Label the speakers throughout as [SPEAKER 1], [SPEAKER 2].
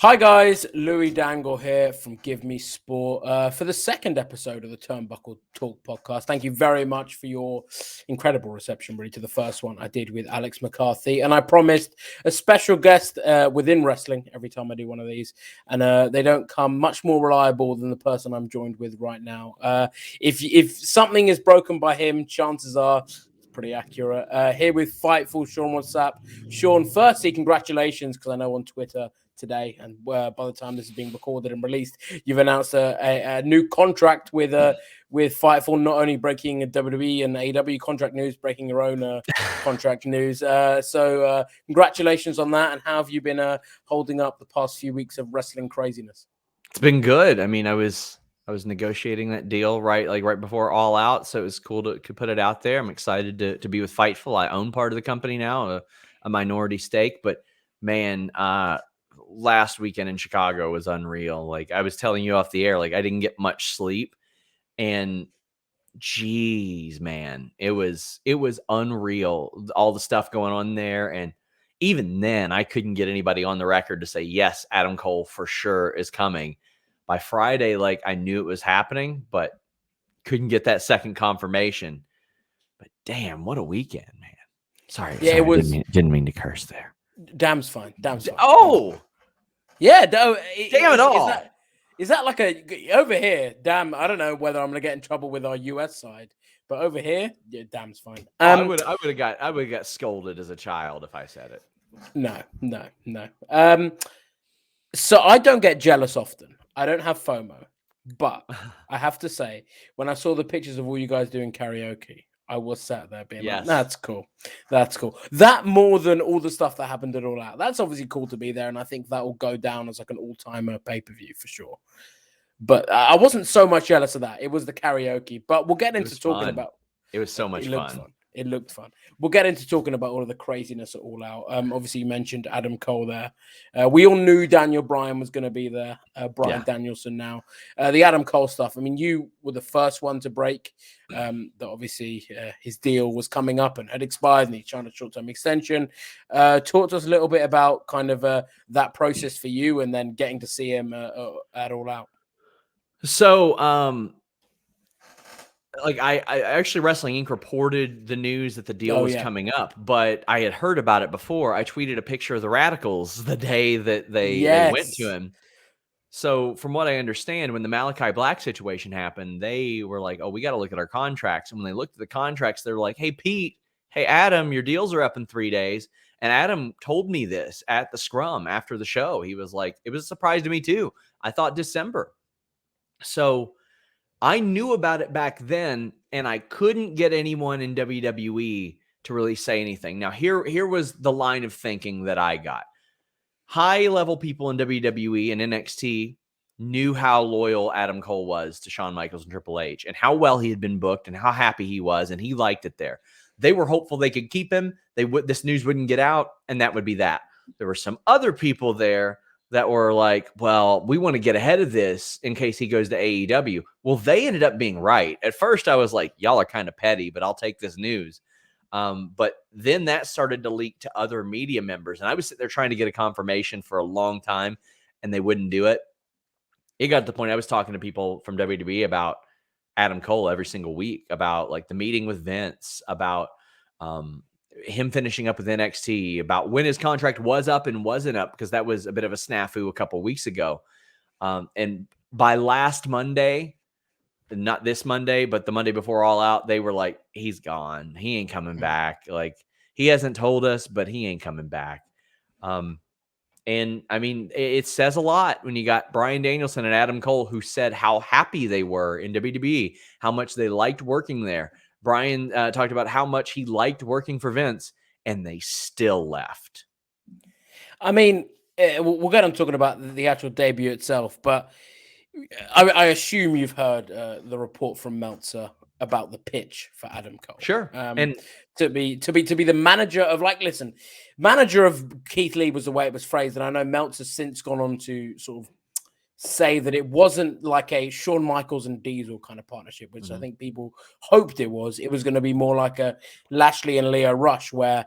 [SPEAKER 1] Hi guys, Louis Dangoor here from GiveMeSport for the second episode of the Turnbuckle Talk podcast. Thank you very much for your incredible reception, really, to the first one I did with Alex McCarthy. And I promised a special guest within wrestling every time I do one of these. And they don't come much more reliable than the person I'm joined with right now. If something is broken by him, chances are pretty accurate. Here with Fightful, Sean Ross Sapp. Sean, firstly, congratulations, because I know on Twitter today, and by the time this is being recorded and released, you've announced a new contract with Fightful, not only breaking WWE and AEW contract news, breaking your own contract news. So congratulations on that. And how have you been holding up the past few weeks of wrestling craziness?
[SPEAKER 2] It's been good. I mean, I was negotiating that deal right before All Out, so it was cool to put it out there. I'm excited to be with Fightful. I own part of the company now, a minority stake, but man, last weekend in Chicago was unreal. Like I was telling you off the air, like I didn't get much sleep, and geez, man, it was unreal. All the stuff going on there, and even then, I couldn't get anybody on the record to say yes, Adam Cole for sure is coming. By Friday, like I knew it was happening, but couldn't get that second confirmation. But damn, what a weekend, man! Sorry,
[SPEAKER 1] it was.
[SPEAKER 2] Didn't mean to curse there.
[SPEAKER 1] Damn's fine.
[SPEAKER 2] Oh.
[SPEAKER 1] Yeah,
[SPEAKER 2] damn it all.
[SPEAKER 1] Is that like over here? Damn, I don't know whether I'm gonna get in trouble with our US side, but over here, yeah, damn's fine.
[SPEAKER 2] I would have got scolded as a child if I said it.
[SPEAKER 1] No. So I don't get jealous often. I don't have FOMO, but I have to say, when I saw the pictures of all you guys doing karaoke, I was sat there being like, that's cool. That more than all the stuff that happened at All Out. That's obviously cool to be there, and I think that will go down as like an all-timer pay-per-view for sure. But I wasn't so much jealous of that. It was the karaoke. But we'll get into talking about...
[SPEAKER 2] It was so much fun.
[SPEAKER 1] It looked fun. We'll get into talking about all of the craziness at All Out. Obviously, you mentioned Adam Cole there. We all knew Bryan was going to be there. Bryan Danielson now. The Adam Cole stuff. I mean, you were the first one to break that obviously his deal was coming up and had expired and he's trying a short-term extension. Talk to us a little bit about kind of that process for you and then getting to see him at All Out.
[SPEAKER 2] So, like I actually Wrestling Inc. reported the news that the deal was coming up, but I had heard about it before. I tweeted a picture of the Radicals the day that they went to him. So from what I understand, when the Malachi Black situation happened, they were like, oh, we got to look at our contracts. And when they looked at the contracts, they were like, hey, Pete, hey, Adam, your deals are up in 3 days. And Adam told me this at the scrum after the show. He was like, it was a surprise to me too. I thought December. So I knew about it back then, and I couldn't get anyone in WWE to really say anything. Now, here was the line of thinking that I got. High-level people in WWE and NXT knew how loyal Adam Cole was to Shawn Michaels and Triple H and how well he had been booked and how happy he was, and he liked it there. They were hopeful they could keep him. This news wouldn't get out, and that would be that. There were some other people there that were like, well, we want to get ahead of this in case he goes to AEW. Well, they ended up being right. At first, I was like, y'all are kind of petty, but I'll take this news. But then that started to leak to other media members. And I was sitting there trying to get a confirmation for a long time, and they wouldn't do it. It got to the point I was talking to people from WWE about Adam Cole every single week, about like the meeting with Vince, about him finishing up with NXT, about when his contract was up and wasn't up, because that was a bit of a snafu a couple of weeks ago. And by last Monday, not this Monday, but the Monday before All Out, they were like, he's gone. He ain't coming back. Like, he hasn't told us, but he ain't coming back. And I mean, it says a lot when you got Bryan Danielson and Adam Cole, who said how happy they were in WWE, how much they liked working there. Bryan talked about how much he liked working for Vince, and they still left.
[SPEAKER 1] I mean, we'll get on talking about the actual debut itself, but I assume you've heard the report from Meltzer about the pitch for Adam Cole.
[SPEAKER 2] Sure.
[SPEAKER 1] And to be the manager of, like, listen, manager of Keith Lee was the way it was phrased, and I know Meltzer's since gone on to sort of say that it wasn't like a Shawn Michaels and Diesel kind of partnership, which I think people hoped it was. It was going to be more like a Lashley and Leo Rush, where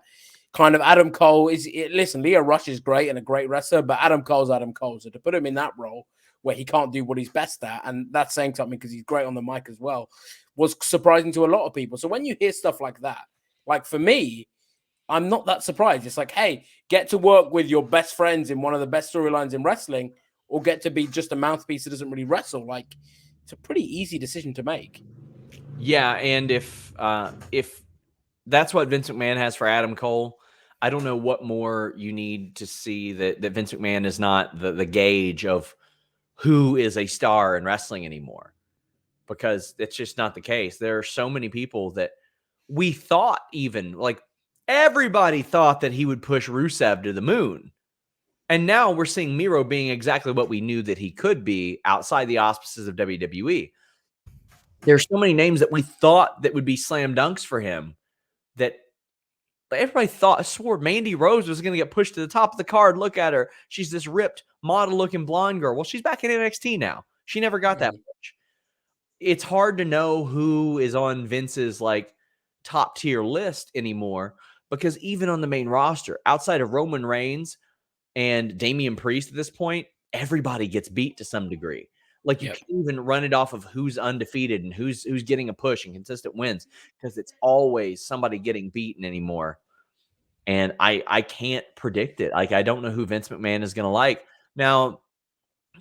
[SPEAKER 1] kind of Adam Cole listen, Leo Rush is great and a great wrestler, but Adam Cole's Adam Cole. So to put him in that role where he can't do what he's best at, and that's saying something because he's great on the mic as well, was surprising to a lot of people. So when you hear stuff like that, like for me, I'm not that surprised. It's like, hey, get to work with your best friends in one of the best storylines in wrestling, or get to be just a mouthpiece that doesn't really wrestle. Like, it's a pretty easy decision to make.
[SPEAKER 2] Yeah, and if that's what Vince McMahon has for Adam Cole, I don't know what more you need to see that Vince McMahon is not the gauge of who is a star in wrestling anymore, because it's just not the case. There are so many people that we thought, even like everybody thought, that he would push Rusev to the moon. And now we're seeing Miro being exactly what we knew that he could be outside the auspices of WWE. There's so many names that we thought that would be slam dunks for him that everybody swore Mandy Rose was going to get pushed to the top of the card. Look at her. She's this ripped, model-looking blonde girl. Well, she's back in NXT now. She never got that much. It's hard to know who is on Vince's like top-tier list anymore, because even on the main roster, outside of Roman Reigns and Damian Priest at this point, everybody gets beat to some degree. Like, you can't even run it off of who's undefeated and who's getting a push and consistent wins, because it's always somebody getting beaten anymore. And I can't predict it. Like, I don't know who Vince McMahon is going to like. Now,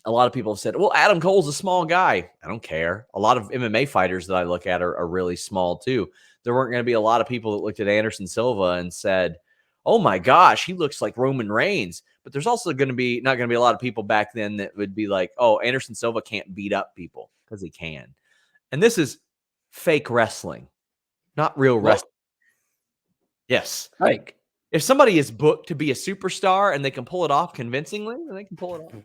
[SPEAKER 2] a lot of people have said, well, Adam Cole's a small guy. I don't care. A lot of MMA fighters that I look at are really small too. There weren't going to be a lot of people that looked at Anderson Silva and said, oh my gosh, he looks like Roman Reigns. But there's also not going to be a lot of people back then that would be like, oh, Anderson Silva can't beat up people, because he can. And this is fake wrestling, not real wrestling. Yes.
[SPEAKER 1] Fake.
[SPEAKER 2] If somebody is booked to be a superstar and they can pull it off convincingly, then they can pull it off.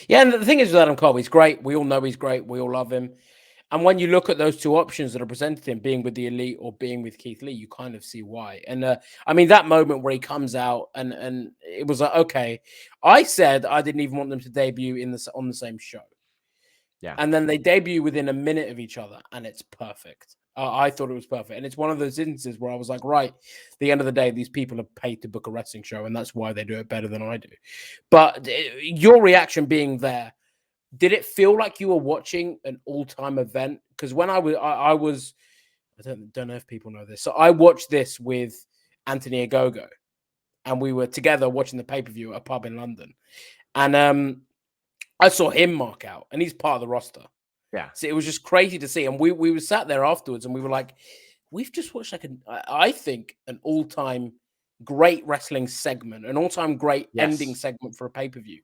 [SPEAKER 1] Yeah, and the thing is with Adam Cole, he's great. We all know he's great. We all love him. And when you look at those two options that are presented to him, being with the Elite or being with Keith Lee, you kind of see why. And I mean, that moment where he comes out and it was like, okay, I said I didn't even want them to debut on the same show.
[SPEAKER 2] Yeah.
[SPEAKER 1] And then they debut within a minute of each other, and it's perfect. I thought it was perfect. And it's one of those instances where I was like, right, at the end of the day, these people are paid to book a wrestling show, and that's why they do it better than I do. But your reaction being there, did it feel like you were watching an all-time event? Because when I don't know if people know this. So I watched this with Anthony Ogogo, and we were together watching the pay-per-view at a pub in London. And I saw him mark out, and he's part of the roster.
[SPEAKER 2] Yeah.
[SPEAKER 1] So it was just crazy to see. And we were sat there afterwards, and we were like, we've just watched I think an all-time great wrestling segment, an all-time great ending segment for a pay-per-view.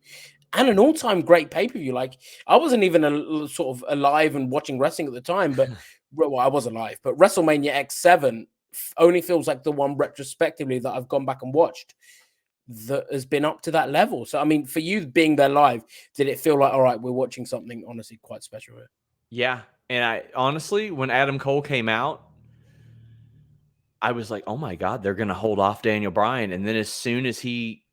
[SPEAKER 1] And an all-time great pay-per-view. Like, I wasn't even sort of alive and watching wrestling at the time, but well, I was alive. But WrestleMania X7 only feels like the one retrospectively that I've gone back and watched that has been up to that level. So, I mean, for you being there live, did it feel like, all right, we're watching something honestly quite special here?
[SPEAKER 2] Yeah. And I honestly, when Adam Cole came out, I was like, oh my God, they're going to hold off Daniel Bryan. And then as soon as he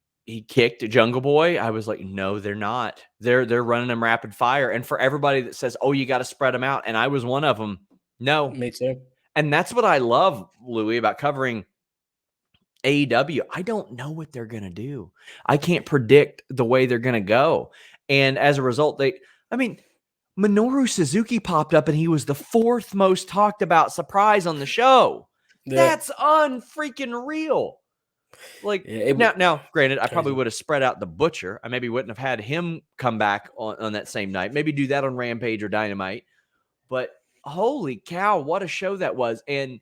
[SPEAKER 2] kicked Jungle Boy, I was like, no, they're not. They're running them rapid fire. And for everybody that says, oh, you got to spread them out, and I was one of them. No.
[SPEAKER 1] Me too.
[SPEAKER 2] And that's what I love, Louis, about covering AEW. I don't know what they're going to do. I can't predict the way they're going to go. And as a result, Minoru Suzuki popped up, and he was the fourth most talked about surprise on the show. Yeah. That's unfreaking real. Like, now, granted, I probably would have spread out the Butcher. I maybe wouldn't have had him come back on that same night. Maybe do that on Rampage or Dynamite. But holy cow, what a show that was. And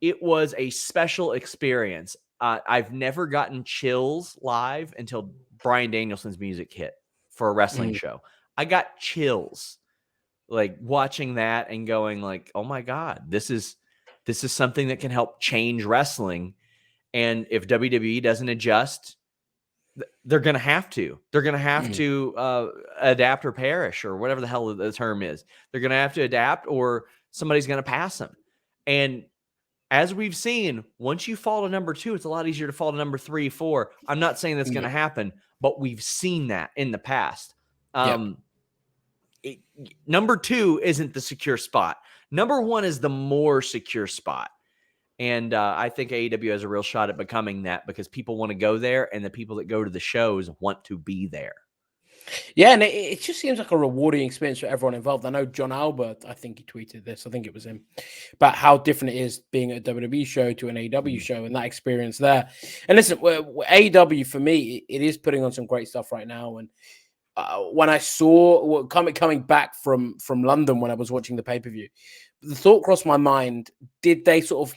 [SPEAKER 2] it was a special experience. I've never gotten chills live until Bryan Danielson's music hit for a wrestling show. I got chills, like, watching that and going like, oh my God, this is something that can help change wrestling. And if WWE doesn't adjust, they're going to have to. They're going to have to adapt or perish, or whatever the hell the term is. They're going to have to adapt, or somebody's going to pass them. And as we've seen, once you fall to number 2, it's a lot easier to fall to number 3, 4. I'm not saying that's going to happen, but we've seen that in the past. Number 2 isn't the secure spot. Number 1 is the more secure spot. And I think AEW has a real shot at becoming that because people want to go there, and the people that go to the shows want to be there.
[SPEAKER 1] Yeah, and it just seems like a rewarding experience for everyone involved. I know John Albert, I think he tweeted this, I think it was him, about how different it is being at a WWE show to an AEW show and that experience there. And listen, AEW for me, it is putting on some great stuff right now. And when I saw coming back from London when I was watching the pay-per-view, the thought crossed my mind, did they sort of,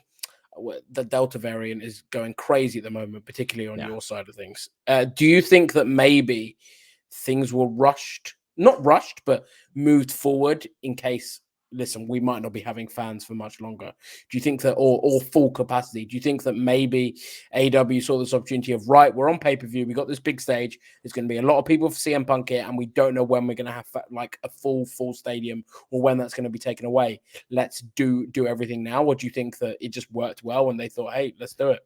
[SPEAKER 1] the Delta variant is going crazy at the moment, particularly on your side of things. Do you think that maybe things were not rushed, but moved forward in case, listen, we might not be having fans for much longer? Do you think that, or full capacity, do you think that maybe AEW saw this opportunity of, right, we're on pay-per-view, we got this big stage, there's going to be a lot of people for CM Punk here, and we don't know when we're going to have like a full stadium or when that's going to be taken away. Let's do everything now. Or do you think that it just worked well and they thought, hey, let's do it?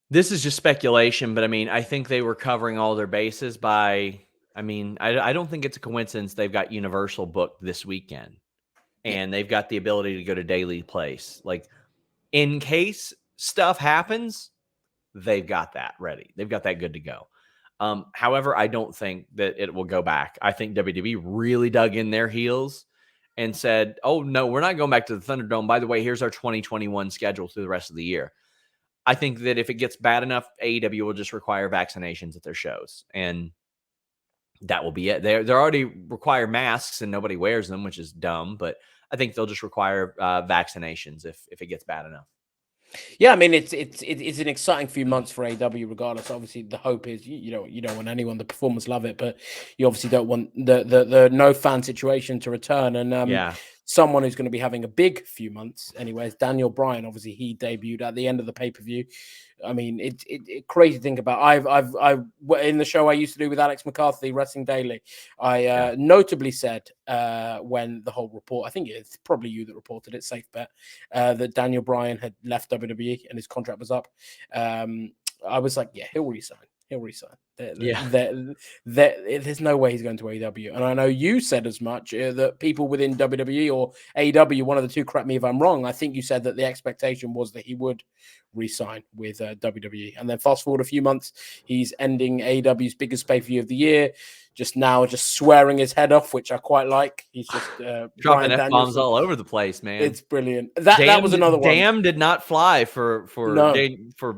[SPEAKER 2] This is just speculation, but I mean, I think they were covering all their bases by, I mean, I don't think it's a coincidence they've got Universal booked this weekend and they've got the ability to go to Daily Place. Like, in case stuff happens, they've got that ready. They've got that good to go. However, I don't think that it will go back. I think WWE really dug in their heels and said, oh, no, we're not going back to the Thunderdome. By the way, here's our 2021 schedule through the rest of the year. I think that if it gets bad enough, AEW will just require vaccinations at their shows, and that will be it. They're already require masks, and nobody wears them, which is dumb. But I think they'll just require vaccinations if it gets bad enough.
[SPEAKER 1] Yeah, I mean it's an exciting few months for AEW. Regardless, obviously the hope is you don't want anyone. The performers love it, but you obviously don't want the no fan situation to return. And someone who's going to be having a big few months, anyways, Daniel Bryan. Obviously, he debuted at the end of the pay-per-view. I mean, it's crazy to think about. I've in the show I used to do with Alex McCarthy, Wrestling Daily, I notably said when the whole report, I think it's probably you that reported it, safe bet, that Daniel Bryan had left WWE and his contract was up. I was like, yeah, he'll resign. He'll resign. There's no way he's going to AEW. And I know you said as much, that people within WWE or AEW, one of the two, correct me if I'm wrong, I think you said that the expectation was that he would resign with WWE. And then fast forward a few months, he's ending AEW's biggest pay-per-view of the year, just swearing his head off, which I quite like. He's just
[SPEAKER 2] dropping F-bombs all over the place, man.
[SPEAKER 1] It's brilliant. That was another one.
[SPEAKER 2] Damn did not fly for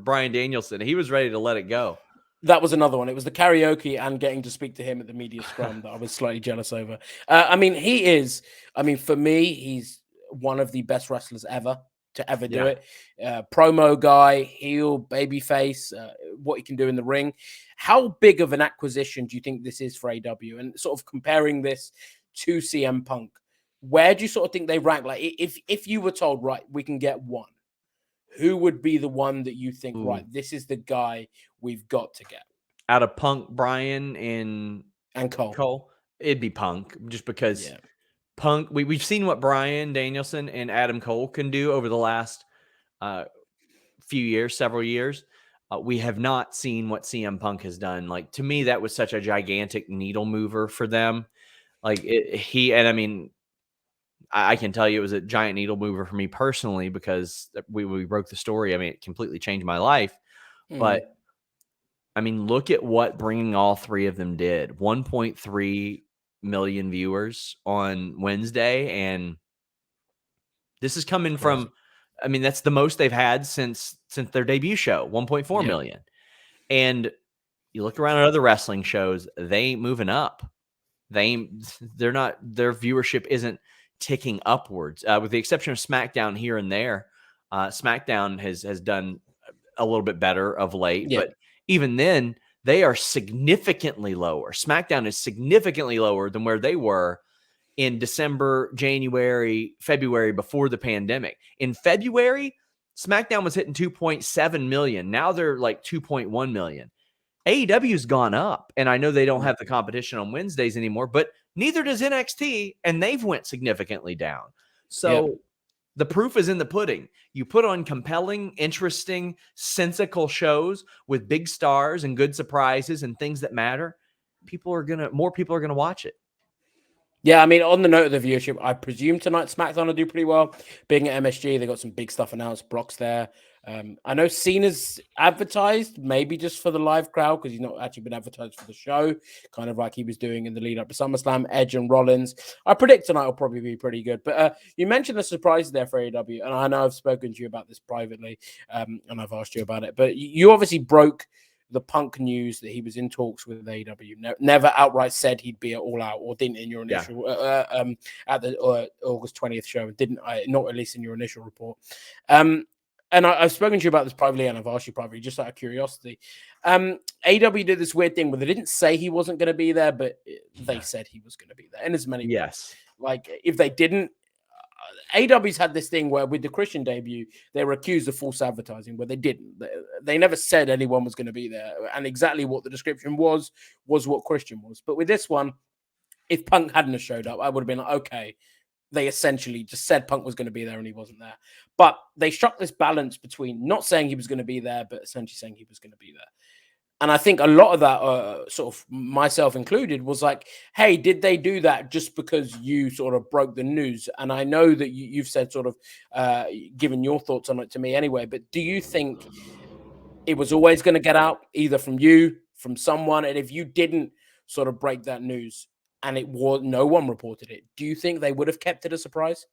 [SPEAKER 2] Bryan Danielson. He was ready to let it go.
[SPEAKER 1] That was another one. It was the karaoke and getting to speak to him at the media scrum that I was slightly jealous over. I mean, for me, he's one of the best wrestlers ever to ever do it. Promo guy, heel, babyface, what he can do in the ring. How big of an acquisition do you think this is for AEW? And sort of comparing this to CM Punk, where do you sort of think they rank? Like, if you were told, right, we can get one, who would be the one that you think, right, this is the guy we've got to get?
[SPEAKER 2] Out of Punk, Bryan, and
[SPEAKER 1] Cole.
[SPEAKER 2] It'd be Punk, just because Punk, we've seen what Bryan Danielson and Adam Cole can do over the last several years. We have not seen what CM Punk has done. Like, to me, that was such a gigantic needle mover for them. Like, I mean, I can tell you it was a giant needle mover for me personally because we broke the story. I mean, it completely changed my life. But, I mean, look at what bringing all three of them did. 1.3 million viewers on Wednesday. And this is coming from, I mean, that's the most they've had since their debut show, 1.4 million. And you look around at other wrestling shows, they ain't moving up. They're not, their viewership isn't ticking upwards, with the exception of SmackDown here and there. SmackDown has done a little bit better of late, but even then they are significantly lower. SmackDown is significantly lower than where they were in December, January, February before the pandemic. In February, SmackDown was hitting 2.7 million. Now they're like 2.1 million. AEW's gone up, and I know they don't have the competition on Wednesdays anymore, but neither does NXT, and they've went significantly down. So the proof is in the pudding. You put on compelling, interesting, sensical shows with big stars and good surprises and things that matter. More people are gonna watch it.
[SPEAKER 1] Yeah, I mean, on the note of the viewership, I presume tonight SmackDown will do pretty well. Being at MSG, they got some big stuff announced. Brock's there. I know Cena's advertised, maybe just for the live crowd, because he's not actually been advertised for the show, kind of like he was doing in the lead up to SummerSlam. Edge and Rollins. I predict tonight will probably be pretty good. But you mentioned the surprise there for AEW, and I know I've spoken to you about this privately, and I've asked you about it. But you obviously broke the Punk news that he was in talks with AEW. Never outright said he'd be at All Out, or didn't in your initial at the August 20th show. Didn't not at least in your initial report. And I've spoken to you about this privately, and I've asked you privately just out of curiosity. AEW did this weird thing where they didn't say he wasn't going to be there, but they said he was going to be there in as many ways. Like if they didn't, AEW's had this thing where with the Christian debut, they were accused of false advertising, but they didn't. They never said anyone was going to be there, and exactly what the description was what Christian was. But with this one, if Punk hadn't have showed up, I would have been like, okay, they essentially just said Punk was going to be there and he wasn't there. But they struck this balance between not saying he was going to be there, but essentially saying he was going to be there. And I think a lot of that, sort of myself included, was like, hey, did they do that just because you sort of broke the news? And I know that you've said sort of given your thoughts on it to me anyway, but do you think it was always going to get out either from you, from someone? And if you didn't sort of break that news and it was no one reported it, do you think they would have kept it a surprise?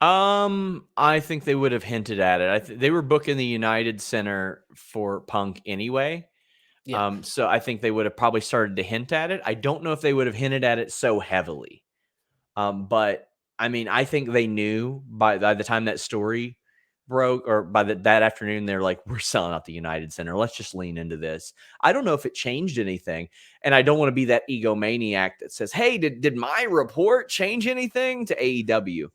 [SPEAKER 2] I think they would have hinted at it. They were booking the United Center for Punk anyway. Yeah. So I think they would have probably started to hint at it. I don't know if they would have hinted at it so heavily. But I mean, I think they knew by the time that story broke, or by that afternoon, they're like, we're selling out the United Center. Let's just lean into this. I don't know if it changed anything. And I don't want to be that egomaniac that says, hey, did my report change anything to AEW?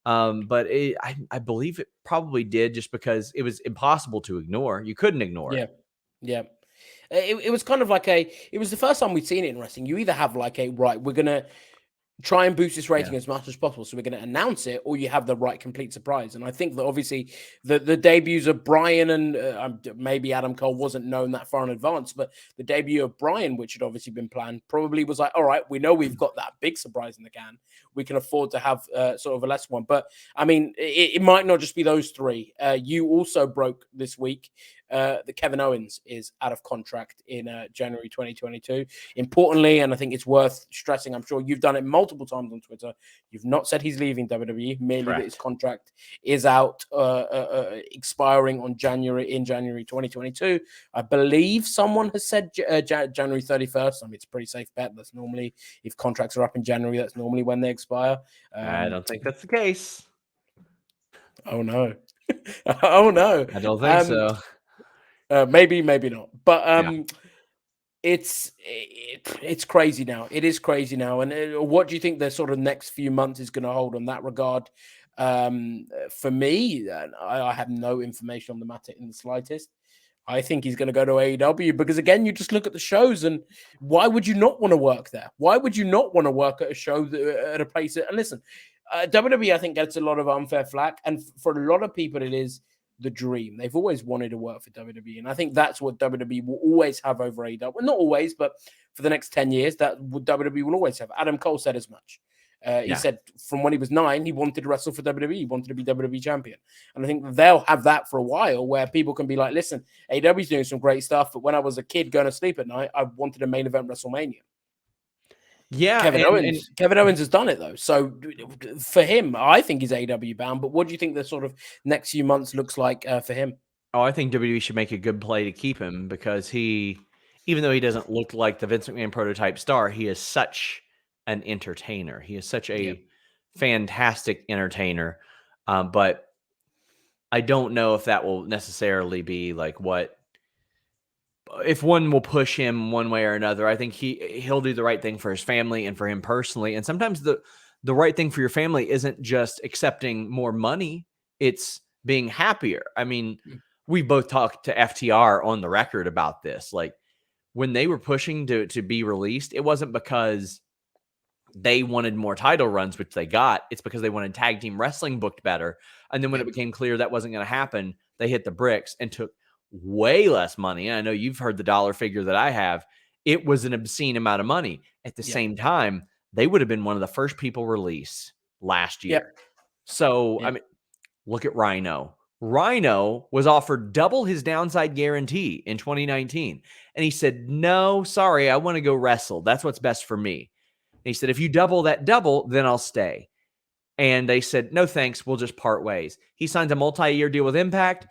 [SPEAKER 2] But I believe it probably did, just because it was impossible to ignore. You couldn't ignore it.
[SPEAKER 1] Yeah. It was kind of like it was the first time we'd seen it in wrestling. You either have like we're going to try and boost this rating as much as possible, so we're going to announce it, or you have the right complete surprise. And I think that obviously the debuts of Bryan and maybe Adam Cole wasn't known that far in advance, but the debut of Bryan, which had obviously been planned, probably was like, all right, we know we've got that big surprise in the can. We can afford to have sort of a less one. But I mean, it might not just be those three. You also broke this week that Kevin Owens is out of contract in January 2022. Importantly, and I think it's worth stressing, I'm sure you've done it multiple times on Twitter, you've not said he's leaving WWE, merely that his contract is out, expiring on January 2022. I believe someone has said January 31st. I mean, it's a pretty safe bet. That's normally, if contracts are up in January, that's normally when they expire.
[SPEAKER 2] I don't think that's the case.
[SPEAKER 1] Oh no. Oh no.
[SPEAKER 2] I don't think so.
[SPEAKER 1] Maybe not. But it's crazy now. It is crazy now. And what do you think the sort of next few months is going to hold on that regard? For me, I have no information on the matter in the slightest. I think he's going to go to AEW because, again, you just look at the shows, and why would you not want to work there? Why would you not want to work at a show at a place and listen, WWE, I think, gets a lot of unfair flack, and for a lot of people, it is the dream. They've always wanted to work for WWE, and I think that's what WWE will always have over AEW. Well, not always, but for the next 10 years, that WWE will always have. Adam Cole said as much. He said from when he was 9, he wanted to wrestle for WWE. He wanted to be WWE champion. And I think they'll have that for a while, where people can be like, listen, AEW's doing some great stuff, but when I was a kid going to sleep at night, I wanted a main event WrestleMania.
[SPEAKER 2] Yeah,
[SPEAKER 1] Kevin Owens has done it, though. So for him, I think he's AEW bound. But what do you think the sort of next few months looks like for him?
[SPEAKER 2] Oh, I think WWE should make a good play to keep him, because even though he doesn't look like the Vince McMahon prototype star, he is such an entertainer. He is such a fantastic entertainer. But I don't know if that will necessarily be like if one will push him one way or another. I think he'll do the right thing for his family and for him personally. And sometimes the right thing for your family isn't just accepting more money. It's being happier. I mean, we both talked to FTR on the record about this. Like, when they were pushing to be released, it wasn't because they wanted more title runs, which they got. It's because they wanted tag team wrestling booked better. And then when it became clear that wasn't going to happen, they hit the bricks and took way less money. And I know you've heard the dollar figure that I have. It was an obscene amount of money. At the same time, they would have been one of the first people released last year. So, I mean, look at Rhino. Rhino was offered double his downside guarantee in 2019. And he said, no, sorry, I want to go wrestle. That's what's best for me. And he said, if you double that double, then I'll stay. And they said, no, thanks. We'll just part ways. He signs a multi-year deal with Impact.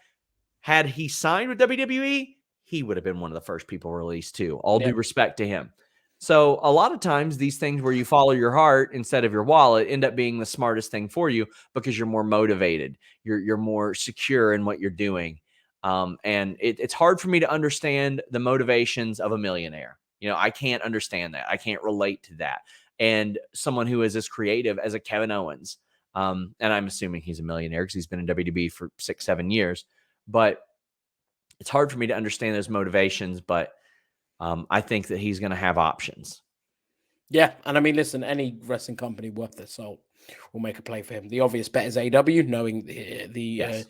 [SPEAKER 2] Had he signed with WWE, he would have been one of the first people released too. All due respect to him. So a lot of times these things where you follow your heart instead of your wallet end up being the smartest thing for you because you're more motivated. You're more secure in what you're doing. And it's hard for me to understand the motivations of a millionaire. I can't understand that. I can't relate to that. And someone who is as creative as a Kevin Owens, and I'm assuming he's a millionaire because he's been in WWE for 6-7 years, but it's hard for me to understand those motivations, but I think that he's going to have options.
[SPEAKER 1] Yeah, and I mean, listen, any wrestling company worth their salt will make a play for him. The obvious bet is AEW, knowing the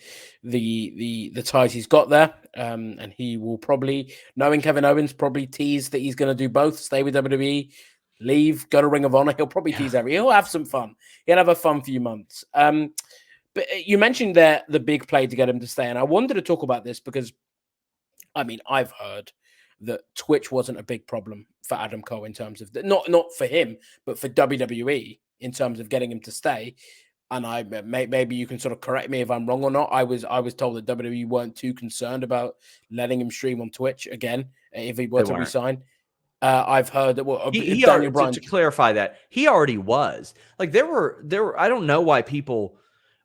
[SPEAKER 1] ties he's got there, and he will probably, knowing Kevin Owens, probably tease that he's going to do both: stay with WWE, leave, go to Ring of Honor. He'll probably tease he'll have some fun. He'll have a fun few months. But you mentioned the big play to get him to stay, and I wanted to talk about this because, I mean, I've heard that Twitch wasn't a big problem for Adam Cole in terms of not for him, but for WWE in terms of getting him to stay. And maybe you can sort of correct me if I'm wrong or not. I was told that WWE weren't too concerned about letting him stream on Twitch again if he were to resign. I've heard that
[SPEAKER 2] Daniel Bryan, to clarify that, he already was. Like there were I don't know why people.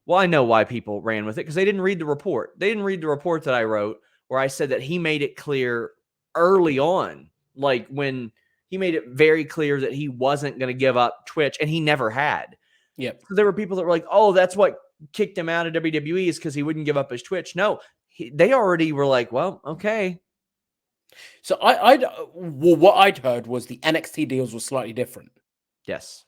[SPEAKER 2] Well, I know why people ran with it because they didn't read the report. They didn't read the report that I wrote where I said that he made it clear early on, like when he made it very clear that he wasn't going to give up Twitch, and he never had.
[SPEAKER 1] Yep.
[SPEAKER 2] So there were people that were like, "Oh, that's what kicked him out of WWE is because he wouldn't give up his Twitch." No, they already were like, "Well, okay."
[SPEAKER 1] So what I'd heard was the NXT deals were slightly different.
[SPEAKER 2] Yes.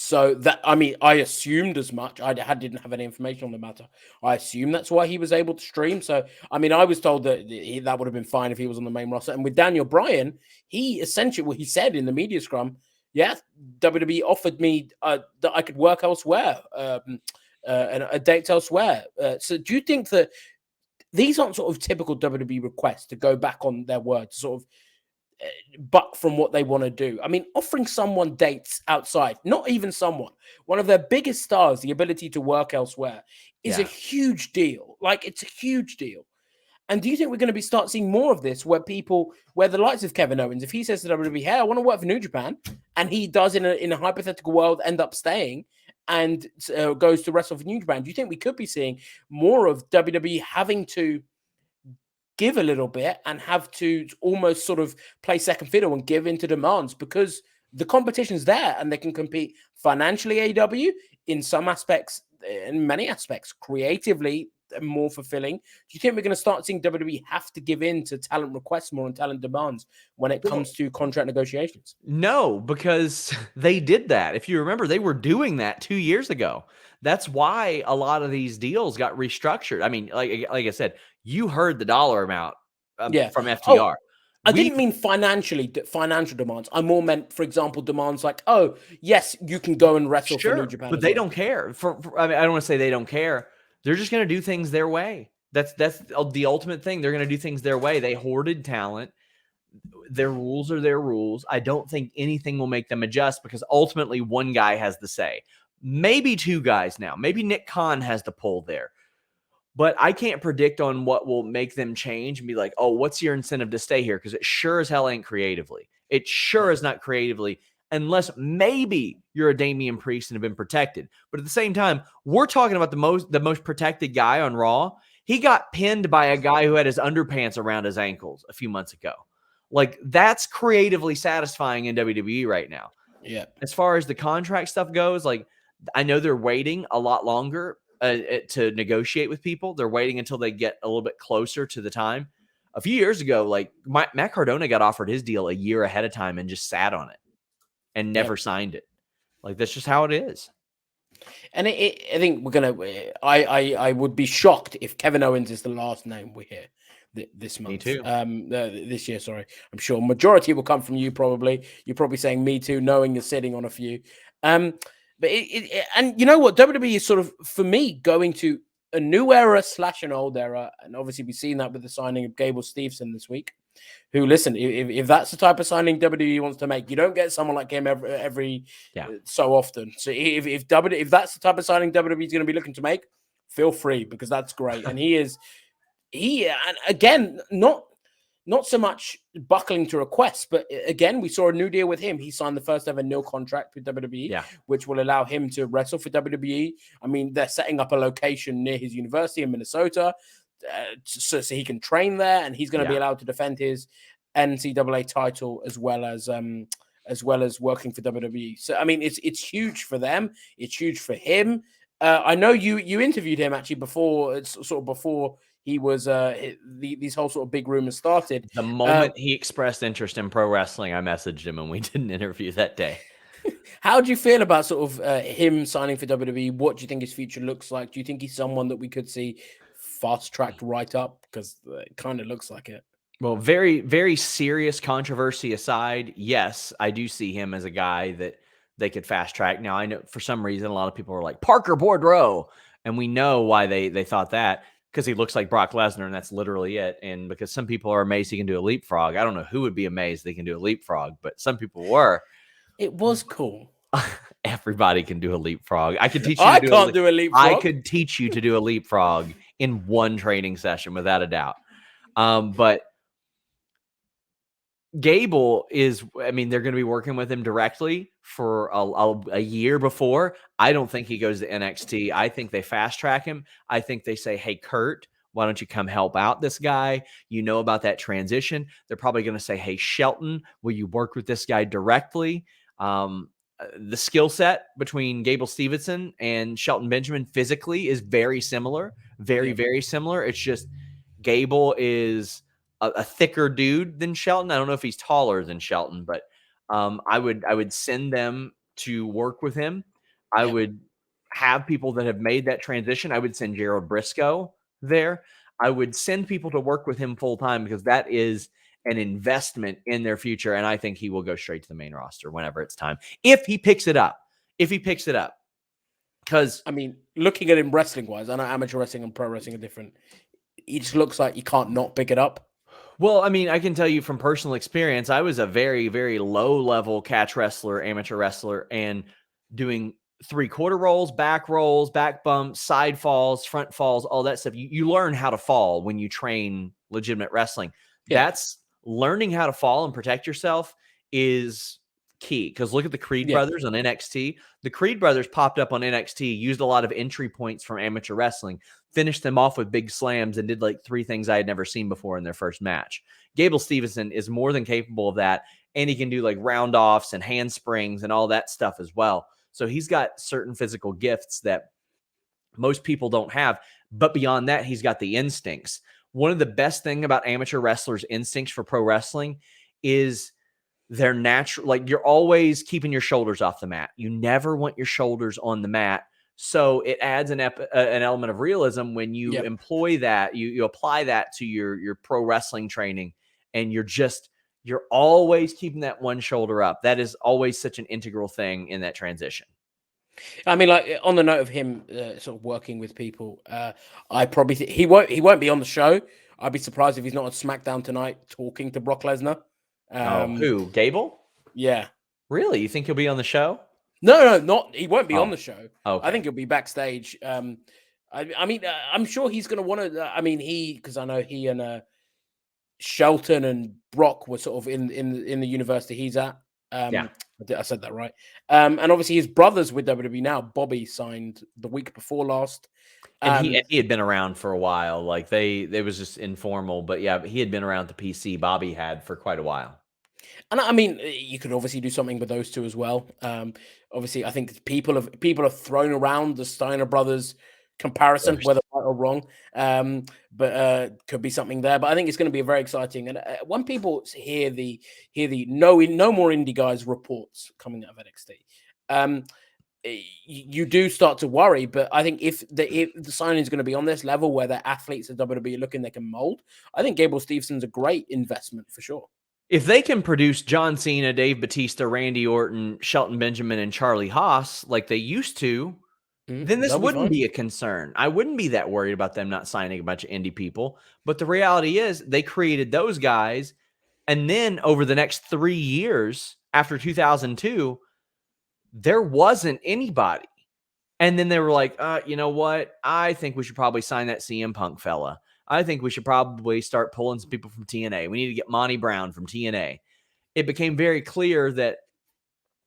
[SPEAKER 1] So that, I mean, I assumed as much. I didn't have any information on the matter. I assume that's why he was able to stream. So, I mean, I was told that that would have been fine if he was on the main roster. And with Daniel Bryan, he essentially, he said in the media scrum, yeah, WWE offered me that I could work elsewhere and a date elsewhere. So do you think that these aren't sort of typical WWE requests to go back on their word, to sort of buck from what they want to do? I mean, offering someone dates outside, not even someone, one of their biggest stars, the ability to work elsewhere is a huge deal. Like, it's a huge deal. And do you think we're going to start seeing more of this where the likes of Kevin Owens, if he says to WWE, hey, I want to work for New Japan, and he does in a hypothetical world end up staying and goes to wrestle for New Japan, do you think we could be seeing more of WWE having to give a little bit and have to almost sort of play second fiddle and give into demands because the competition's there and they can compete financially, AEW, in some aspects, in many aspects, creatively more fulfilling? Do you think we're going to start seeing WWE have to give in to talent requests more and talent demands when it comes to contract negotiations?
[SPEAKER 2] No, because they did that. If you remember, they were doing that 2 years ago. That's why a lot of these deals got restructured. I mean, like I said, you heard the dollar amount from FTR.
[SPEAKER 1] I didn't mean financial demands. I more meant, for example, demands like, oh, yes, you can go and wrestle for New Japan.
[SPEAKER 2] But they don't care. I mean, I don't want to say they don't care. They're just going to do things their way. That's the ultimate thing. They're going to do things their way. They hoarded talent. Their rules are their rules. I don't think anything will make them adjust because ultimately one guy has the say. Maybe two guys now. Maybe Nick Khan has the pull there. But I can't predict on what will make them change and be like, oh, what's your incentive to stay here? Because it sure as hell ain't creatively. It sure is not creatively unless maybe you're a Damian Priest and have been protected. But at the same time, we're talking about the most protected guy on Raw. He got pinned by a guy who had his underpants around his ankles a few months ago. Like, that's creatively satisfying in WWE right now.
[SPEAKER 1] Yeah.
[SPEAKER 2] As far as the contract stuff goes, like, I know they're waiting a lot longer to negotiate with people. They're waiting until they get a little bit closer to the time. A few years ago, like, Matt Cardona got offered his deal a year ahead of time and just sat on it and never signed it. Like, that's just how it is.
[SPEAKER 1] And I think we're going to, I would be shocked if Kevin Owens is the last name we hear this month.
[SPEAKER 2] Me too.
[SPEAKER 1] This year, sorry. I'm sure majority will come from you probably. You're probably saying me too, knowing you're sitting on a few. But and you know what? WWE is sort of, for me, going to a new era / an old era, and obviously we've seen that with the signing of Gable Stevenson this week. Who, listen, if that's the type of signing WWE wants to make, you don't get someone like him every so often. So if that's the type of signing WWE is going to be looking to make, feel free, because that's great. And and again, not so much buckling to requests, but again, we saw a new deal with him. He signed the first ever nil contract with WWE, which will allow him to wrestle for WWE. I mean, they're setting up a location near his university in Minnesota, so he can train there, and he's going to be allowed to defend his NCAA title as well as working for WWE. So I mean, it's huge for them. It's huge for him. I know you interviewed him actually before. It's sort of before he was these whole sort of big rumors started.
[SPEAKER 2] The moment he expressed interest in pro wrestling, I messaged him and we did an interview that day.
[SPEAKER 1] How do you feel about sort of him signing for WWE? What do you think his future looks like? Do you think he's someone that we could see fast tracked right up? Because it kind of looks like it.
[SPEAKER 2] Well, very, very serious controversy aside, yes, I do see him as a guy that they could fast track. Now, I know for some reason, a lot of people are like, Parker Boudreaux. And we know why they thought that, because he looks like Brock Lesnar, and that's literally it. And because some people are amazed he can do a leapfrog. I don't know who would be amazed they can do a leapfrog, but some people were.
[SPEAKER 1] It was cool.
[SPEAKER 2] Everybody can do a leapfrog. I could teach you.
[SPEAKER 1] I can't do a leapfrog.
[SPEAKER 2] I could teach you to do a leapfrog in one training session, without a doubt. But Gable is, I mean, they're going to be working with him directly for a year before. I don't think he goes to NXT. I think they fast track him. I think they say, hey, Kurt, why don't you come help out this guy? You know about that transition. They're probably going to say, hey, Shelton, will you work with this guy directly? The skill set between Gable Stevenson and Shelton Benjamin physically is very similar, very similar. It's just Gable is a thicker dude than Shelton. I don't know if he's taller than Shelton, but I would send them to work with him. I would have people that have made that transition. I would send Gerald Briscoe there. I would send people to work with him full time, because that is an investment in their future. And I think he will go straight to the main roster whenever it's time. If he picks it up. Because
[SPEAKER 1] I mean, looking at him wrestling wise, I know amateur wrestling and pro wrestling are different. He just looks like you can't not pick it up.
[SPEAKER 2] Well, I mean, I can tell you from personal experience, I was a very, very low-level catch wrestler, amateur wrestler, and doing 3/4 rolls, back bumps, side falls, front falls, all that stuff. You learn how to fall when you train legitimate wrestling. Yeah. That's learning how to fall and protect yourself is key, because look at the Creed brothers on NXT. The Creed brothers popped up on NXT, used a lot of entry points from amateur wrestling, finished them off with big slams, and did like 3 things I had never seen before in their first match. Gable Stevenson is more than capable of that, and he can do like round offs and handsprings and all that stuff as well. So he's got certain physical gifts that most people don't have. But beyond that, he's got the instincts. One of the best thing about amateur wrestlers' instincts for pro wrestling is they're natural. Like, you're always keeping your shoulders off the mat. You never want your shoulders on the mat. So it adds an element of realism when you employ that, you apply that to your pro wrestling training, and you're always keeping that one shoulder up. That is always such an integral thing in that transition.
[SPEAKER 1] I mean, like, on the note of him sort of working with people, I probably think he won't be on the show. I'd be surprised if he's not on SmackDown tonight talking to Brock Lesnar.
[SPEAKER 2] Who? Gable?
[SPEAKER 1] Yeah.
[SPEAKER 2] Really? You think he'll be on the show?
[SPEAKER 1] No, he won't be on the show.
[SPEAKER 2] Okay.
[SPEAKER 1] I think he'll be backstage. I mean, I'm sure he's going to want to. I mean, because I know he and Shelton and Brock were sort of in the university he's at. I said that right. And obviously his brother's with WWE now. Bobby signed the week before last.
[SPEAKER 2] And he had been around for a while. Like they was just informal, but yeah, he had been around the PC. Bobby had for quite a while.
[SPEAKER 1] And I mean, you could obviously do something with those two as well. Obviously, I think people have thrown around the Steiner brothers comparison, whether right or wrong. But could be something there. But I think it's going to be very exciting. And when people hear the no more indie guys reports coming out of NXT, you do start to worry. But I think if the signing is going to be on this level where they're athletes at WWE looking they can mold, I think Gable Stevenson's a great investment for sure.
[SPEAKER 2] If they can produce John Cena, Dave Bautista, Randy Orton, Shelton Benjamin, and Charlie Haas like they used to, then this wouldn't be a concern. I wouldn't be that worried about them not signing a bunch of indie people. But the reality is they created those guys. And then over the next 3 years after 2002, there wasn't anybody. And then they were like, you know what? I think we should probably sign that CM Punk fella. I think we should probably start pulling some people from TNA. We need to get Monty Brown from TNA. It became very clear that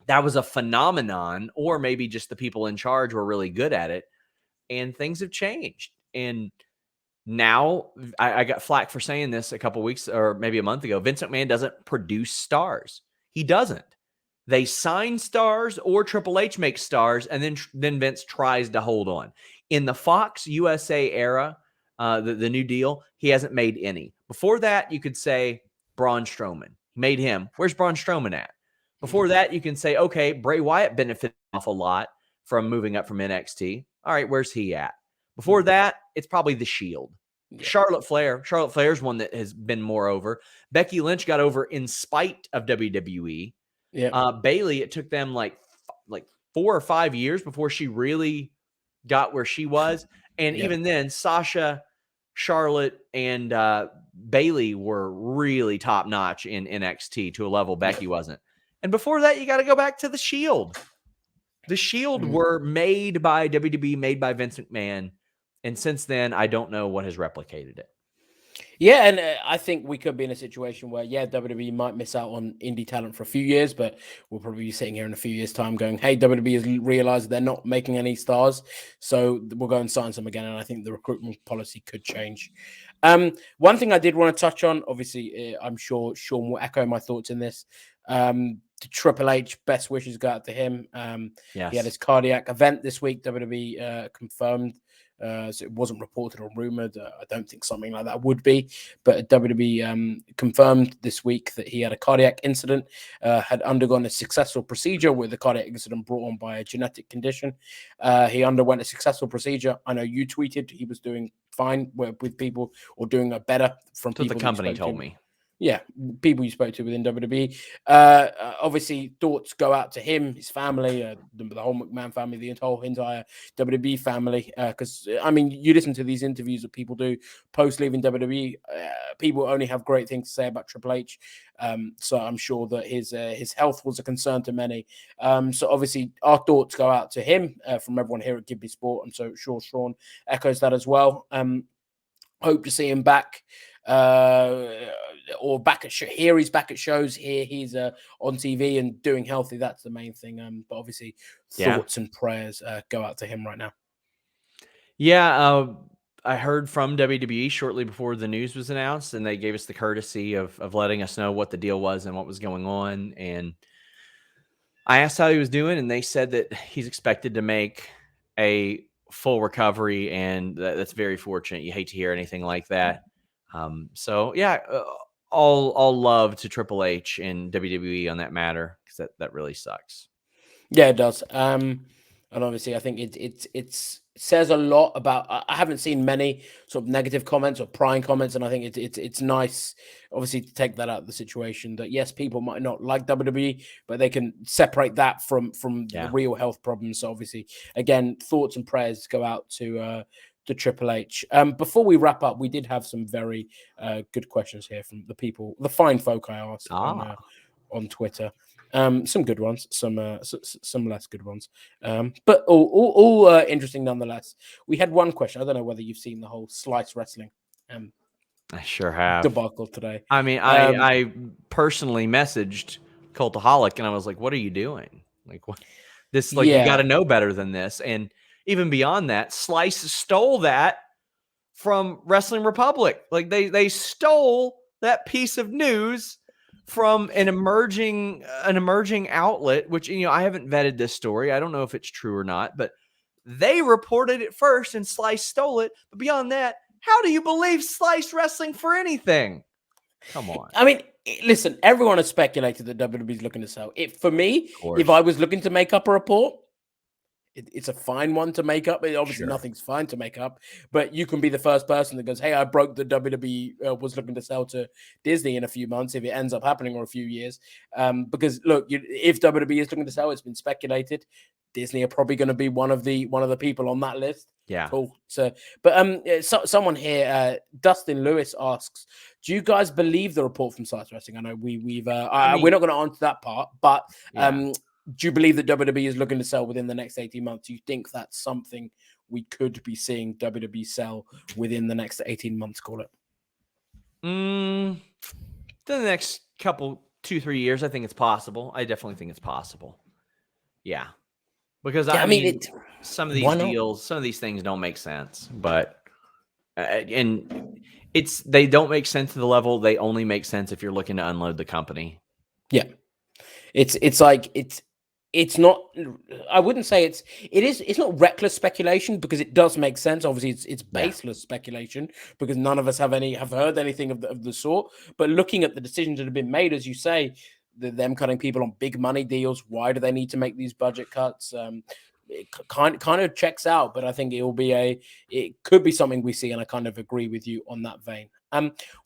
[SPEAKER 2] that was a phenomenon, or maybe just the people in charge were really good at it, and things have changed. And now I got flack for saying this a couple weeks or maybe a month ago. Vince McMahon doesn't produce stars. He doesn't. They sign stars, or Triple H makes stars, and then Vince tries to hold on. In the Fox USA era, the new deal, he hasn't made any. Before that, you could say Braun Strowman. He made him. Where's Braun Strowman at? Before that, you can say, okay, Bray Wyatt benefited an awful lot from moving up from NXT. All right, where's he at? Before that, it's probably The Shield. Yeah. Charlotte Flair's one that has been more over. Becky Lynch got over in spite of WWE. Yeah. Bayley, it took them like 4 or 5 years before she really got where she was. And even then, Sasha, Charlotte, and Bayley were really top notch in NXT to a level Becky wasn't. And before that, you got to go back to The Shield. The Shield were made by WWE, made by Vince McMahon. And since then, I don't know what has replicated it.
[SPEAKER 1] Yeah, and I think we could be in a situation where, WWE might miss out on indie talent for a few years, but we'll probably be sitting here in a few years' time going, hey, WWE has realized they're not making any stars, so we'll go and sign some again, and I think the recruitment policy could change. One thing I did want to touch on, obviously, I'm sure Sean will echo my thoughts in this. To Triple H, best wishes go out to him. Yes. He had his cardiac event this week, WWE confirmed. So it wasn't reported or rumored. I don't think something like that would be, but WWE confirmed this week that he had a cardiac incident, had undergone a successful procedure with the cardiac incident brought on by a genetic condition. He underwent a successful procedure. I know you tweeted he was doing fine with people, or doing a better from
[SPEAKER 2] people.
[SPEAKER 1] The
[SPEAKER 2] company told me.
[SPEAKER 1] Yeah, people you spoke to within WWE. Obviously, thoughts go out to him, his family, the whole McMahon family, the entire WWE family. Because, I mean, you listen to these interviews that people do post leaving WWE. People only have great things to say about Triple H. So I'm sure that his health was a concern to many. So obviously, our thoughts go out to him from everyone here at GiveMeSport. And so sure Sean echoes that as well. Hope to see him back. Or back at here he's back at shows, here he's on TV and doing healthy. That's the main thing. But obviously thoughts and prayers go out to him right now.
[SPEAKER 2] I heard from WWE shortly before the news was announced, and they gave us the courtesy of letting us know what the deal was and what was going on. And I asked how he was doing, and they said that he's expected to make a full recovery, and that's very fortunate. You hate to hear anything like that. All love to Triple H and WWE on that matter, because that really sucks.
[SPEAKER 1] Yeah, it does. And obviously, I think it says a lot about. I haven't seen many sort of negative comments or prying comments, and I think it's nice, obviously, to take that out of the situation. That yes, people might not like WWE, but they can separate that from the real health problems. So obviously, again, thoughts and prayers go out to Triple H. Before we wrap up, we did have some very good questions here from the people, the fine folk I asked on Twitter. Some good ones, some less good ones, but all interesting nonetheless. We had one question. I don't know whether you've seen the whole Slice Wrestling
[SPEAKER 2] I sure have
[SPEAKER 1] debacle today.
[SPEAKER 2] I mean, I personally messaged Cultaholic, and I was like, "What are you doing? Like, what? This you got to know better than this." And even beyond that, Slice stole that from Wrestling Republic. Like they stole that piece of news from an emerging outlet, which, I haven't vetted this story. I don't know if it's true or not, but they reported it first and Slice stole it. But beyond that, how do you believe Slice Wrestling for anything? Come on.
[SPEAKER 1] I mean, listen, everyone has speculated that WWE's looking to sell it. For me, if I was looking to make up a report, it's a fine one to make up. Obviously,
[SPEAKER 2] Sure.
[SPEAKER 1] nothing's fine to make up, but you can be the first person that goes, "Hey, I broke the WWE was looking to sell to Disney in a few months if it ends up happening, or a few years." Because look, if WWE is looking to sell, it's been speculated. Disney are probably going to be one of the people on that list.
[SPEAKER 2] Yeah.
[SPEAKER 1] Cool. So, but someone here, Dustin Lewis asks, "Do you guys believe the report from Science Wrestling?" I know we're not going to answer that part, but do you believe that WWE is looking to sell within the next 18 months? Do you think that's something we could be seeing WWE sell within the next 18 months? Call it.
[SPEAKER 2] The next couple 2-3 years, I think it's possible. I definitely think it's possible. Yeah. Because I mean some of these deals, some of these things don't make sense, but and they don't make sense to the level. They only make sense if you're looking to unload the company.
[SPEAKER 1] Yeah. It's not, I wouldn't say it's not reckless speculation, because it does make sense. Obviously it's baseless speculation, because none of us have heard anything of the sort. But looking at the decisions that have been made, as you say, them cutting people on big money deals, why do they need to make these budget cuts? It kind of checks out, but I think it could be something we see, and I kind of agree with you on that vein.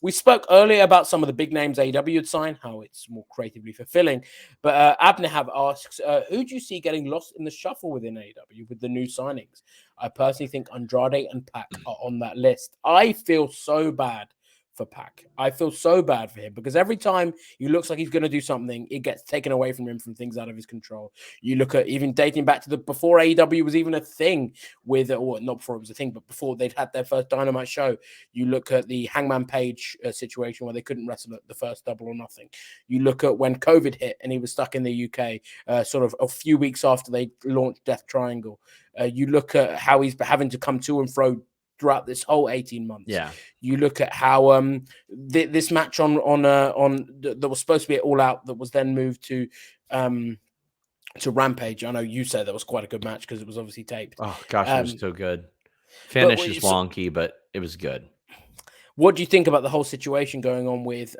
[SPEAKER 1] We spoke earlier about some of the big names AEW would sign, how it's more creatively fulfilling. But Abnehab asks, who do you see getting lost in the shuffle within AEW with the new signings? I personally think Andrade and Pac are on that list. I feel so bad for Pac. I feel so bad for him, because every time he looks like he's going to do something, it gets taken away from him, from things out of his control. You look at, even dating back to before AEW was even a thing with, or not before it was a thing, but before they'd had their first Dynamite show. You look at the Hangman Page situation where they couldn't wrestle at the first Double or Nothing. You look at when COVID hit and he was stuck in the UK, sort of a few weeks after they launched Death Triangle. You look at how he's having to come to and fro throughout this whole 18 months.
[SPEAKER 2] Yeah.
[SPEAKER 1] You look at how this match on that was supposed to be at All Out, that was then moved to Rampage. I know you said that was quite a good match because it was obviously taped.
[SPEAKER 2] Oh gosh, it was so good. Finish is wonky, but it was good.
[SPEAKER 1] What do you think about the whole situation going on with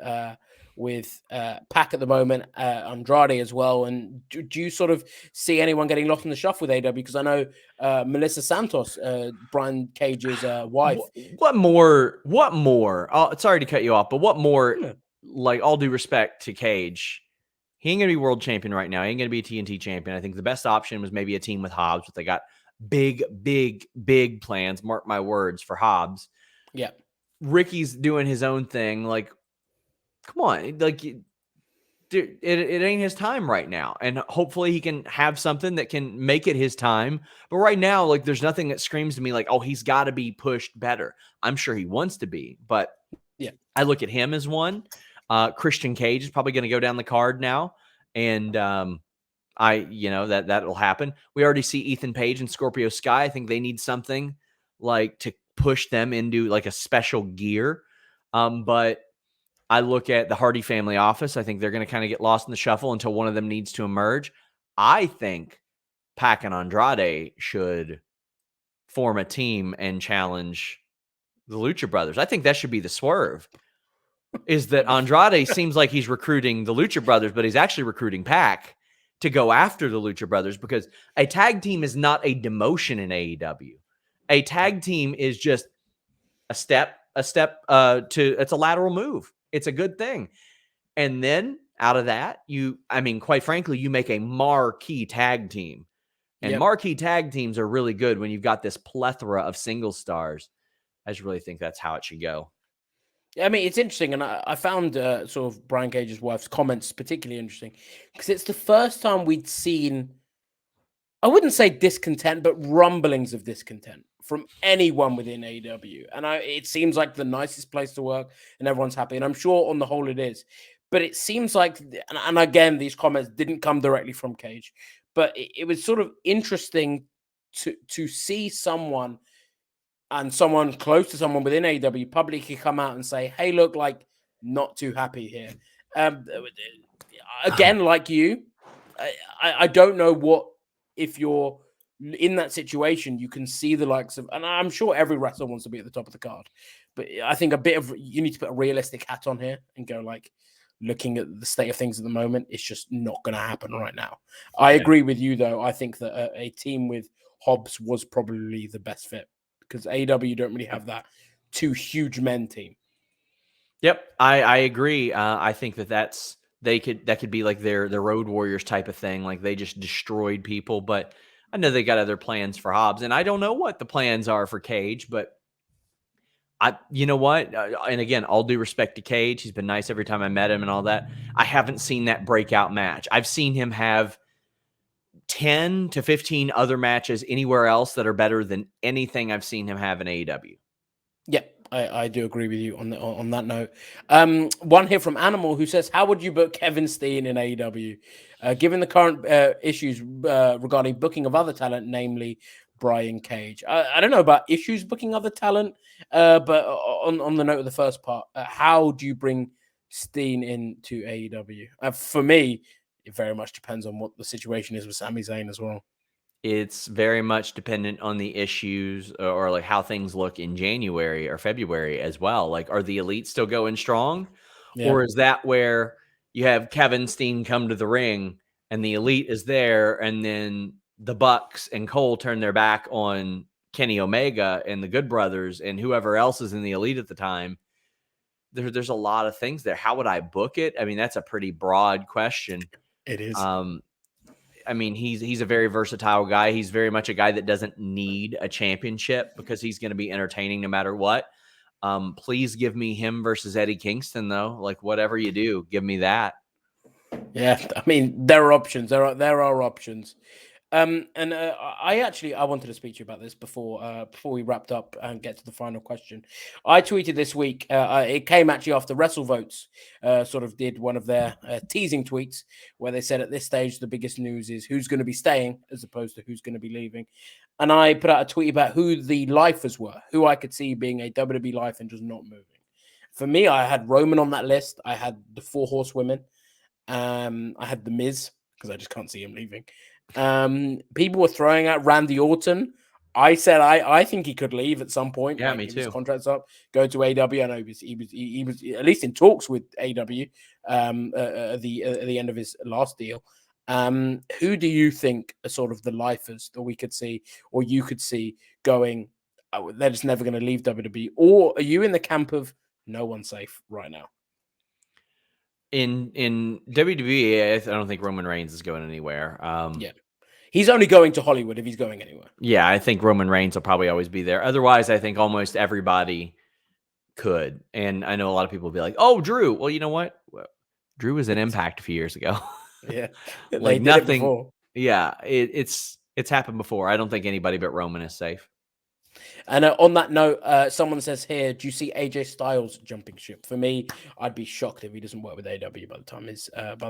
[SPEAKER 1] Pac at the moment, Andrade as well? And do you sort of see anyone getting lost in the shuffle with AEW? Because I know Melissa Santos, Brian Cage's wife.
[SPEAKER 2] What more? Sorry to cut you off, but what more? Yeah. Like, all due respect to Cage, he ain't gonna be world champion right now. He ain't gonna be a TNT champion. I think the best option was maybe a team with Hobbs, but they got big plans. Mark my words, for Hobbs.
[SPEAKER 1] Yeah.
[SPEAKER 2] Ricky's doing his own thing. Like, come on, like, dude, it ain't his time right now. And hopefully he can have something that can make it his time. But right now, like, there's nothing that screams to me like, oh, he's got to be pushed better. I'm sure he wants to be, but
[SPEAKER 1] yeah,
[SPEAKER 2] I look at him as one. Christian Cage is probably going to go down the card now, and that'll happen. We already see Ethan Page and Scorpio Sky. I think they need something like to push them into like a special gear. But I look at the Hardy family office. I think they're going to kind of get lost in the shuffle until one of them needs to emerge. I think Pac and Andrade should form a team and challenge the Lucha Brothers. I think that should be the swerve, is that Andrade seems like he's recruiting the Lucha Brothers, but he's actually recruiting Pac to go after the Lucha Brothers, because a tag team is not a demotion in AEW. A tag team is just a step it's a lateral move. It's a good thing. And then out of that, quite frankly, you make a marquee tag team. And marquee tag teams are really good when you've got this plethora of single stars. I just really think that's how it should go.
[SPEAKER 1] I mean, it's interesting, and I found sort of Brian Cage's wife's comments particularly interesting, because it's the first time we'd seen, I wouldn't say discontent, but rumblings of discontent from anyone within AEW. And it seems like the nicest place to work, and everyone's happy. And I'm sure on the whole it is. But it seems like, and again, these comments didn't come directly from Cage, but it was sort of interesting to see someone close to someone within AEW publicly come out and say, hey, look, like, not too happy here. Again, like you, I don't know what, if you're in that situation, you can see the likes of, and I'm sure every wrestler wants to be at the top of the card, but I think you need to put a realistic hat on here and go like, looking at the state of things at the moment, it's just not going to happen right now. I agree with you, though. I think that a team with Hobbs was probably the best fit because AEW don't really have that two huge men team.
[SPEAKER 2] Yep, I agree. I think that could be like their Road Warriors type of thing. Like they just destroyed people, but I know they got other plans for Hobbs, and I don't know what the plans are for Cage, but you know what? And again, all due respect to Cage, he's been nice every time I met him and all that. I haven't seen that breakout match. I've seen him have 10 to 15 other matches anywhere else that are better than anything I've seen him have in AEW.
[SPEAKER 1] Yep. I do agree with you on that note. One here from Animal who says, how would you book Kevin Steen in AEW? Given the current issues regarding booking of other talent, namely Bryan Cage. I don't know about issues booking other talent, but on the note of the first part, how do you bring Steen into AEW? For me, it very much depends on what the situation is with Sami Zayn as well.
[SPEAKER 2] It's very much dependent on the issues or like how things look in January or February as well. Like, are the Elite still going strong? Yeah. Or is that where you have Kevin Steen come to the ring and the Elite is there, and then the Bucks and Cole turn their back on Kenny Omega and the Good Brothers and whoever else is in the Elite at the time? There's a lot of things there. How would I book it? I mean, that's a pretty broad question.
[SPEAKER 1] It is.
[SPEAKER 2] I mean, he's a very versatile guy. He's very much a guy that doesn't need a championship because he's going to be entertaining no matter what. Please give me him versus Eddie Kingston, though. Like, whatever you do, give me that.
[SPEAKER 1] Yeah, I mean, there are options. There are options. I wanted to speak to you about this before we wrapped up and get to the final question. I tweeted this week. It came actually after WrestleVotes sort of did one of their teasing tweets where they said at this stage the biggest news is who's going to be staying as opposed to who's going to be leaving. And I put out a tweet about who the lifers were, who I could see being a WWE life and just not moving. For me, I had Roman on that list. I had the 4 Horsewomen. I had The Miz because I just can't see him leaving. People were throwing out Randy Orton. I said I think he could leave at some point.
[SPEAKER 2] Yeah, me too.
[SPEAKER 1] His contract's up, go to AEW. I know he was at least in talks with AEW at the end of his last deal. Who do you think are sort of the lifers that we could see, or you could see going? Oh, they're just never going to leave WWE, or are you in the camp of no one's safe right now?
[SPEAKER 2] In WWE, I don't think Roman Reigns is going anywhere.
[SPEAKER 1] Yeah. He's only going to Hollywood if he's going anywhere.
[SPEAKER 2] Yeah, I think Roman Reigns will probably always be there. Otherwise, I think almost everybody could. And I know a lot of people will be like, oh, Drew. Well, you know what? Drew was an Impact a few years ago.
[SPEAKER 1] Yeah.
[SPEAKER 2] Like nothing. Yeah, it's happened before. I don't think anybody but Roman is safe.
[SPEAKER 1] And on that note, someone says here, do you see AJ Styles jumping ship? For me, I'd be shocked if he doesn't work with AEW by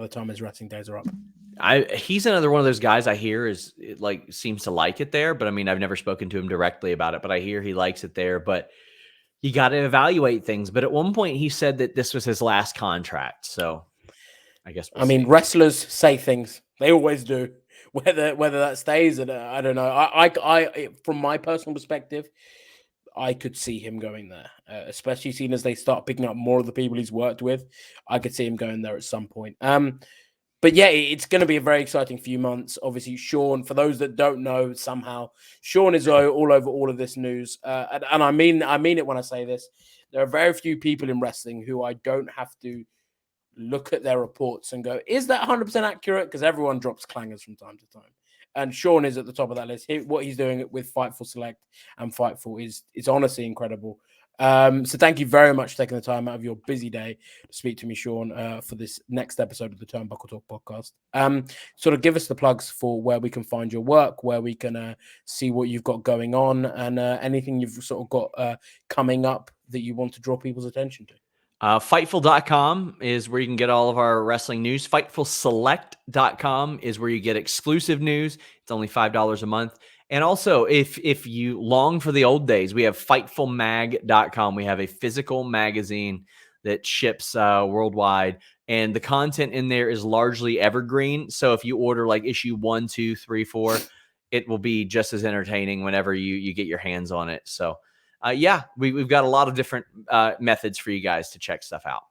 [SPEAKER 1] the time his wrestling days are up.
[SPEAKER 2] He's another one of those guys I hear seems to like it there, but I mean, I've never spoken to him directly about it, but I hear he likes it there. But you got to evaluate things. But at one point, he said that this was his last contract, so I guess we'll see.
[SPEAKER 1] Wrestlers say things; they always do. Whether that stays, I don't know. I from my personal perspective, I could see him going there, especially seeing as they start picking up more of the people he's worked with. I could see him going there at some point. But yeah, it's going to be a very exciting few months. Obviously, Sean, for those that don't know, somehow Sean is all over all of this news, and I mean it when I say this. There are very few people in wrestling who I don't have to look at their reports and go, is that 100% accurate? Because everyone drops clangers from time to time. And Sean is at the top of that list. What he's doing with Fightful Select and Fightful is honestly incredible. So thank you very much for taking the time out of your busy day to speak to me, Sean, for this next episode of the Turnbuckle Talk podcast. Sort of give us the plugs for where we can find your work, where we can see what you've got going on, and anything you've sort of got coming up that you want to draw people's attention to.
[SPEAKER 2] Fightful.com is where you can get all of our wrestling news. FightfulSelect.com is where you get exclusive news. It's only $5 a month. And also, if you long for the old days, we have FightfulMag.com. We have a physical magazine that ships worldwide. And the content in there is largely evergreen. So if you order like issue 1, 2, 3, 4, it will be just as entertaining whenever you get your hands on it. So, we've got a lot of different methods for you guys to check stuff out.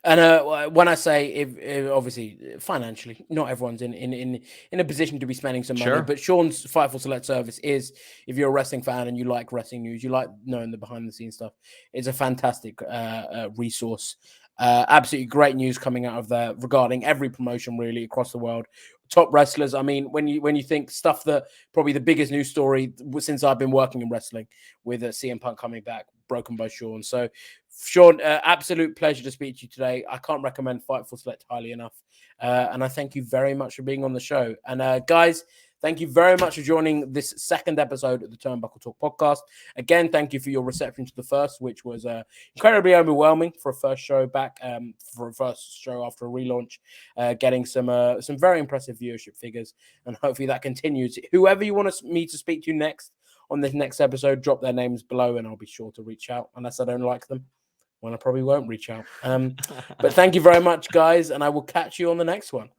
[SPEAKER 1] And when I say if obviously financially, not everyone's in a position to be spending some money,
[SPEAKER 2] Sure.
[SPEAKER 1] but Sean's Fightful Select service is, if you're a wrestling fan and you like wrestling news, you like knowing the behind the scenes stuff, it's a fantastic resource. Absolutely great news coming out of there regarding every promotion really across the world. Top wrestlers. I mean, when you think stuff that probably the biggest news story since I've been working in wrestling, with CM Punk coming back, broken by Sean. So, Sean, absolute pleasure to speak to you today. I can't recommend Fightful Select highly enough. And I thank you very much for being on the show. And guys, thank you very much for joining this second episode of the Turnbuckle Talk podcast. Again, thank you for your reception to the first, which was incredibly overwhelming for a first show back, for a first show after a relaunch, getting some very impressive viewership figures. And hopefully that continues. Whoever you want me to speak to next on this next episode, drop their names below and I'll be sure to reach out, unless I don't like them. Well, I probably won't reach out. But thank you very much, guys, and I will catch you on the next one.